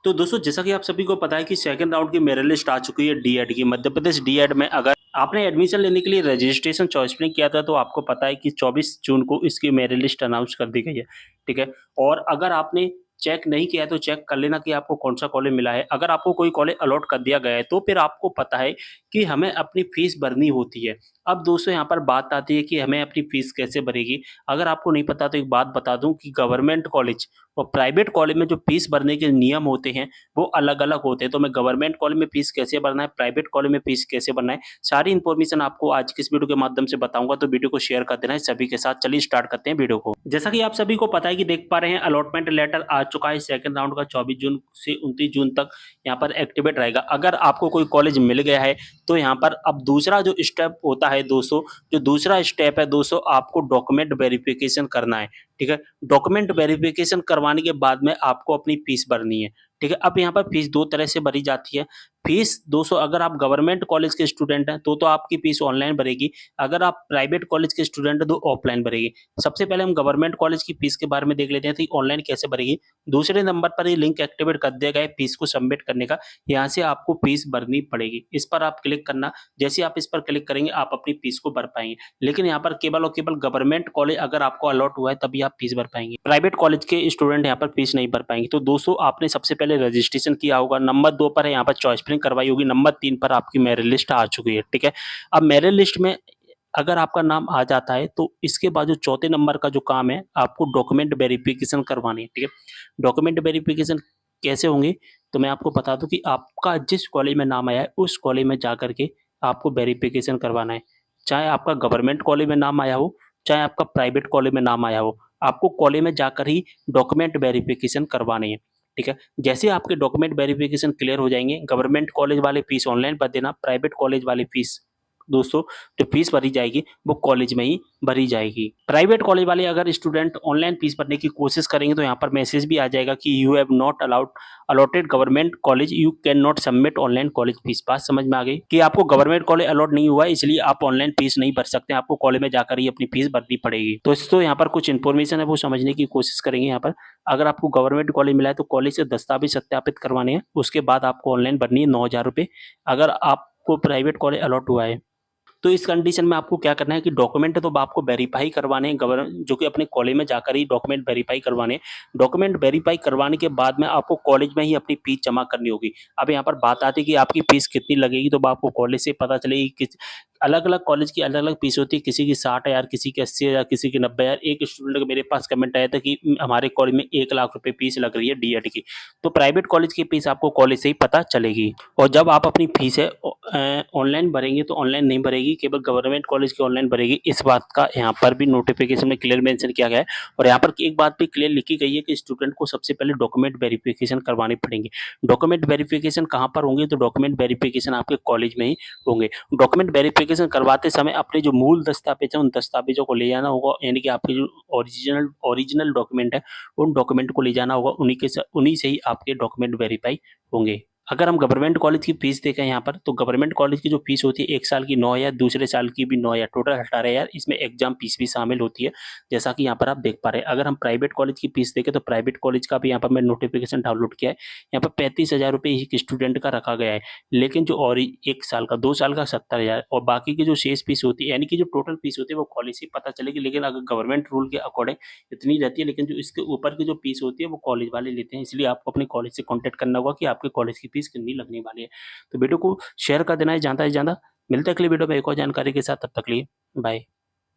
तो दोस्तों जैसा कि आप सभी को पता है कि सेकंड राउंड की मेरिट लिस्ट आ चुकी है डीएड की। मध्य प्रदेश डीएड में अगर आपने एडमिशन लेने के लिए रजिस्ट्रेशन चॉइस में किया था तो आपको पता है कि 24 जून को इसकी मेरिट लिस्ट अनाउंस कर दी गई है, ठीक है? और अगर आपने चेक नहीं किया है तो चेक कर लेना कि आपको कौन-सा कॉलेज मिला है। अगर आपको कोई कॉलेज अलॉट कर दिया गया है तो फिर आपको पता है कि हमें अपनी फीस भरनी होती है। अब दोस्तों यहाँ पर बात आती है कि हमें अपनी फीस कैसे भरेगी? अगर आपको नहीं पता तो एक बात बता दूँ कि गवर्नमेंट कॉलेज और प्राइवेट कॉलेज में जो फीस भरने के नियम होते हैं वो अलग-अलग होते हैं। तो मैं गवर्नमेंट कॉलेज में फीस कैसे भरना है, प्राइवेट कॉलेज में फीस कैसे भरना है, सारी इन्फॉर्मेशन आपको आज की इस वीडियो के माध्यम से बताऊँगा, तो वीडियो को शेयर कर देना है सभी के साथ। चलिए स्टार्ट करते हैं वीडियो को। जैसा कि आप सभी को पता है कि देख पा रहे हैं अलॉटमेंट लेटर आ चुका है सेकंड राउंड का 24 जून से 29 जून तक यहाँ पर एक्टिवेट रहेगा। अगर आपको कोई कॉलेज मिल गया है तो यहाँ पर अब दूसरा जो स्टेप होता है दोस्तों, जो दूसरा स्टेप है दोस्तों आपको डॉक्यूमेंट वेरिफिकेशन करना है, ठीक है? डॉक्यूमेंट वेरिफिकेशन करवाने के बाद में आपको अपनी फीस भरनी है, ठीक है? अब यहाँ पर फीस 2 तरह से भरी जाती है। फीस दोस्तों अगर आप गवर्नमेंट कॉलेज के स्टूडेंट हैं तो आपकी फीस ऑनलाइन भरेगी, अगर आप प्राइवेट कॉलेज के स्टूडेंट हैं तो ऑफलाइन भरेगी। सबसे पहले हम गवर्नमेंट कॉलेज की फीस के बारे में देख लेते हैं कि ऑनलाइन कैसे भरेगी। दूसरे नंबर पर ये लिंक एक्टिवेट कर दिया गया है फीस को सबमिट करने का, यहाँ से आपको फीस भरनी पड़ेगी। इस पर आप क्लिक करना, जैसे आप इस पर क्लिक करेंगे आप अपनी फीस को भर पाएँगे। लेकिन यहाँ पर केवल और केवल गवर्नमेंट कॉलेज अगर आपको अलॉट हुआ है तभी आप फीस भर पाएँगे। प्राइवेट कॉलेज के स्टूडेंट यहाँ पर फीस नहीं भर पाएँगे। तो दोस्तों आपने सबसे पहले रजिस्ट्रेशन किया होगा, नंबर 2 पर है यहाँ पर चॉइस फिलिंग करवाई होगी, नंबर 3 पर आपकी मेरिट लिस्ट आ चुकी है, ठीक है? अब मेरिट लिस्ट में अगर आपका नाम आ जाता है तो इसके बाद जो चौथे नंबर का जो काम है आपको डॉक्यूमेंट वेरिफिकेशन करवानी है, ठीक है? डॉक्यूमेंट वेरिफिकेशन कैसे होंगे? तो मैं आपको बता दूँ कि आपका जिस कॉलेज में नाम आया है उस कॉलेज में जाकर के आपको वेरिफिकेशन करवाना है। चाहे आपका गवर्नमेंट कॉलेज में नाम आया हो, चाहे आपका प्राइवेट कॉलेज में नाम आया हो, आपको कॉलेज में जाकर ही डॉक्यूमेंट वेरिफिकेशन करवानी है, ठीक है? जैसे आपके डॉक्यूमेंट वेरिफिकेशन क्लियर हो जाएँगे, गवर्नमेंट कॉलेज वाले फीस ऑनलाइन भर देना, प्राइवेट कॉलेज वाली फीस दोस्तों जो फीस भरी जाएगी वो कॉलेज में ही भरी जाएगी। प्राइवेट कॉलेज वाले अगर स्टूडेंट ऑनलाइन फीस भरने की कोशिश करेंगे तो यहाँ पर मैसेज भी आ जाएगा कि you have not allowed allotted government college, you can not submit online college fees. बात समझ में आ गई कि आपको गवर्नमेंट कॉलेज अलॉट नहीं हुआ है इसलिए आप ऑनलाइन फीस नहीं भर सकते, आपको कॉलेज में जाकर ही अपनी फीस भरनी पड़ेगी। तो दोस्तों यहाँ पर कुछ इन्फॉर्मेशन है वो समझने की कोशिश करेंगे यहाँ पर। अगर आपको गवर्नमेंट कॉलेज मिला है तो कॉलेज से दस्तावेज सत्यापित करवाने हैं, उसके बाद आपको ऑनलाइन भरनी है 9,000 रुपए। अगर आपको प्राइवेट कॉलेज अलॉट हुआ है तो इस कंडीशन में आपको क्या करना है कि डॉक्यूमेंट तो आपको वेरीफाई करवाने हैं जो कि अपने कॉलेज में जाकर ही डॉक्यूमेंट वेरीफाई करवाने हैं। डॉक्यूमेंट वेरीफाई करवाने के बाद में आपको कॉलेज में ही अपनी फीस जमा करनी होगी। अब यहाँ पर बात आती है कि आपकी फीस कितनी लगेगी, तो आपको कॉलेज से पता चलेगी कि अलग-अलग कॉलेज की अलग-अलग फीस होती है, किसी की 60,000, किसी की 80,000, किसी की 90,000। एक स्टूडेंट का मेरे पास कमेंट आया था कि हमारे कॉलेज में 1 लाख रुपए फीस लग रही है डीएड की। तो प्राइवेट कॉलेज की फीस आपको कॉलेज से ही पता चलेगी। और जब आप अपनी फीस है ऑनलाइन भरेंगे तो ऑनलाइन नहीं भरेगी, केवल गवर्नमेंट कॉलेज की ऑनलाइन भरेगी। इस बात का यहाँ पर भी नोटिफिकेशन में क्लियर मेंशन किया गया है। और यहाँ पर एक बात भी क्लियर लिखी गई है कि स्टूडेंट को सबसे पहले डॉक्यूमेंट वेरिफिकेशन करवानी पड़ेंगे। डॉक्यूमेंट वेरिफिकेशन कहाँ पर होंगे? तो डॉक्यूमेंट वेरिफिकेशन आपके कॉलेज में ही होंगे। डॉक्यूमेंट वेरिफिकेशन करवाते समय अपने जो मूल दस्तावेज हैं उन दस्तावेजों को ले जाना होगा, यानी कि आपके जो ओरिजिनल डॉक्यूमेंट है उन डॉक्यूमेंट को ले जाना होगा, उन्हीं से ही आपके डॉक्यूमेंट वेरीफाई होंगे। अगर हम गवर्नमेंट कॉलेज की फीस देखें यहाँ पर, तो गवर्नमेंट कॉलेज की जो फीस होती है 1 साल की 9,000, दूसरे साल की भी 9,000, टोटल 18,000। इसमें एग्जाम फीस भी शामिल होती है, जैसा कि यहाँ पर आप देख पा रहे हैं। अगर हम प्राइवेट कॉलेज की फीस देखें तो प्राइवेट कॉलेज का भी यहाँ पर मैंने नोटिफिकेशन डाउनलोड किया है। यहाँ पर 35,000 रुपये एक स्टूडेंट का रखा गया है, लेकिन जो और 1 साल का, 2 साल का 70,000 और बाकी की जो शेष फीस होती है, यानी कि जो टोटल फीस होती है वो कॉलेज से पता चलेगी। लेकिन अगर गवर्नमेंट रूल के अकॉर्डिंग इतनी रहती है, लेकिन जो इसके ऊपर की जो फीस होती है वो कॉलेज वाले लेते हैं, इसलिए आपको अपने कॉलेज से कॉन्टैक्ट करना होगा कि आपके कॉलेज की फीस कितनी लगने वाली है। तो वीडियो को शेयर कर देना है ज़्यादा से ज़्यादा। मिलते हैं अगली वीडियो में एक और जानकारी के साथ, तब तक के लिए बाय।